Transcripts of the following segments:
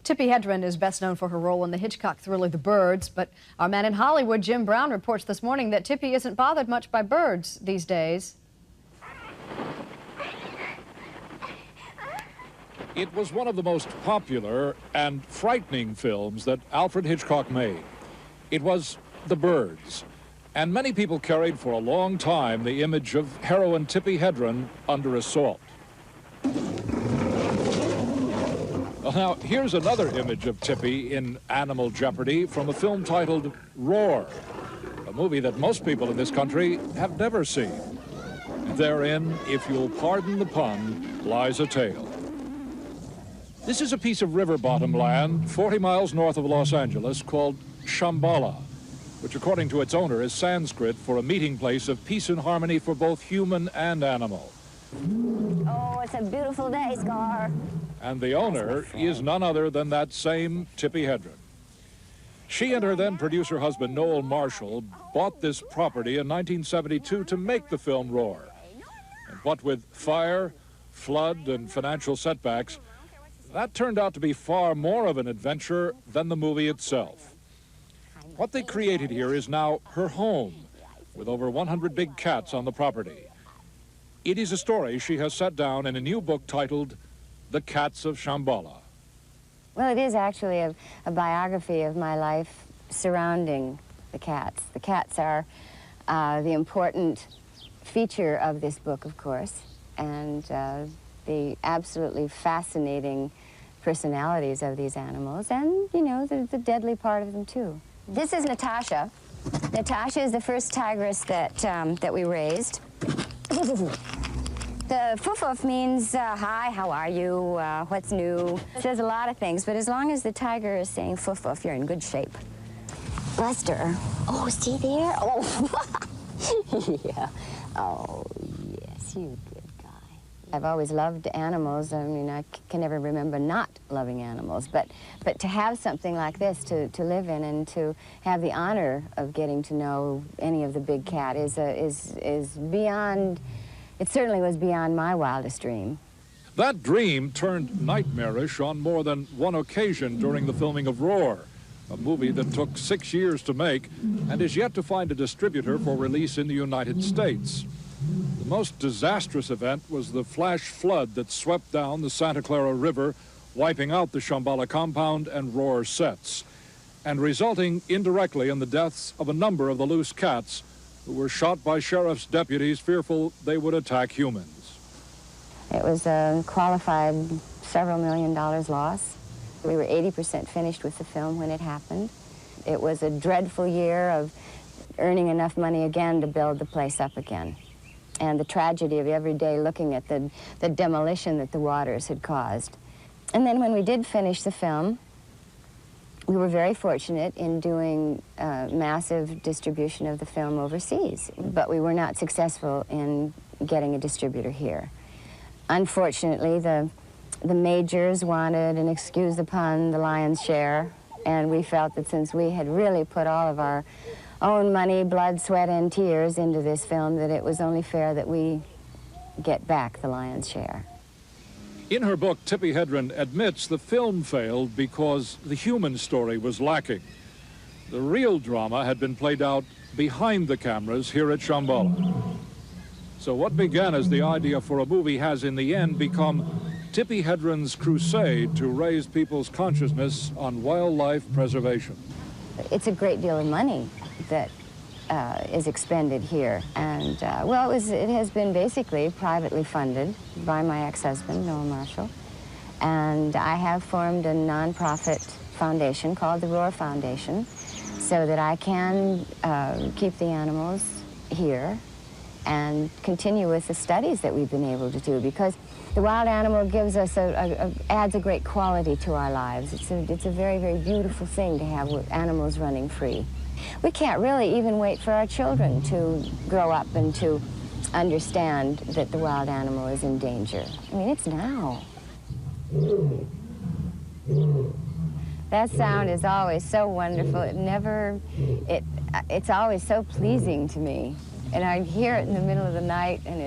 Tippi Hedren is best known for her role in the Hitchcock thriller The Birds, but our man in Hollywood, Jim Brown, reports this morning that Tippi isn't bothered much by birds these days. It was one of the most popular and frightening films that Alfred Hitchcock made. It was The Birds, and many people carried for a long time the image of heroine Tippi Hedren under assault. Well, now, here's another image of Tippy in animal jeopardy from a film titled Roar, a movie that most people in this country have never seen. Therein, if you'll pardon the pun, lies a tale. This is a piece of river bottom land 40 miles north of Los Angeles called Shambala, which according to its owner is Sanskrit for a meeting place of peace and harmony for both human and animal. Oh, it's a beautiful day, Scar. And the owner is none other than that same Tippi Hedren. She and her then producer husband, Noel Marshall, bought this property in 1972 to make the film Roar. And what with fire, flood, and financial setbacks, that turned out to be far more of an adventure than the movie itself. What they created here is now her home, with over 100 big cats on the property. It is a story she has set down in a new book titled The Cats of Shambala. Well, it is actually a biography of my life surrounding the cats. The cats are the important feature of this book, of course, and the absolutely fascinating personalities of these animals, and, you know, the deadly part of them, too. This is Natasha. Natasha is the first tigress that we raised. The fufuf means, hi, how are you, what's new? It says a lot of things, but as long as the tiger is saying fufuf, you're in good shape. Lester. Oh, is he there? Oh, yeah. Oh, yes, you good guy. I've always loved animals. I mean, I can never remember not loving animals, but to have something like this to live in and to have the honor of getting to know any of the big cat is beyond. It certainly was beyond my wildest dream. That dream turned nightmarish on more than one occasion during the filming of Roar, a movie that took 6 years to make and is yet to find a distributor for release in the United States. The most disastrous event was the flash flood that swept down the Santa Clara River, wiping out the Shambala compound and Roar sets, and resulting indirectly in the deaths of a number of the loose cats who were shot by sheriff's deputies fearful they would attack humans. It was a qualified several $1 million loss. We were 80% finished with the film when it happened. It was a dreadful year of earning enough money again to build the place up again. And the tragedy of every day looking at the demolition that the waters had caused. And then when we did finish the film, we were very fortunate in doing massive distribution of the film overseas, but we were not successful in getting a distributor here. Unfortunately, the majors wanted an excuse the pun, the lion's share, and we felt that since we had really put all of our own money, blood, sweat, and tears into this film, that it was only fair that we get back the lion's share. In her book, Tippi Hedren admits the film failed because the human story was lacking. The real drama had been played out behind the cameras here at Shambala. So what began as the idea for a movie has in the end become Tippi Hedren's crusade to raise people's consciousness on wildlife preservation. It's a great deal of money that is expended here, and well, it has been basically privately funded by my ex-husband, Noel Marshall, and I have formed a non-profit foundation called the Roar Foundation so that I can keep the animals here and continue with the studies that we've been able to do, because the wild animal gives us adds a great quality to our lives. It's a very, very beautiful thing to have animals running free. We can't really even wait for our children to grow up and to understand that the wild animal is in danger. I mean, it's now. That sound is always so wonderful. It's always so pleasing to me. And I hear it in the middle of the night, and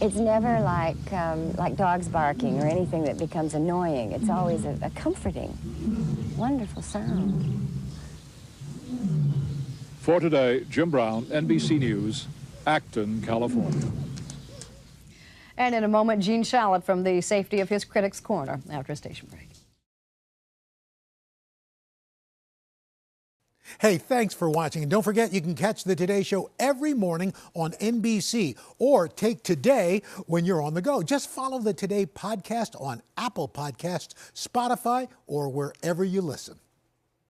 It's never like dogs barking or anything that becomes annoying. It's always a comforting, wonderful sound. For today, Jim Brown, NBC News, Acton, California. And in a moment, Gene Shalit from the safety of his critics' corner after a station break. Hey, thanks for watching. And don't forget, you can catch the Today Show every morning on NBC or take Today when you're on the go. Just follow the Today podcast on Apple Podcasts, Spotify, or wherever you listen.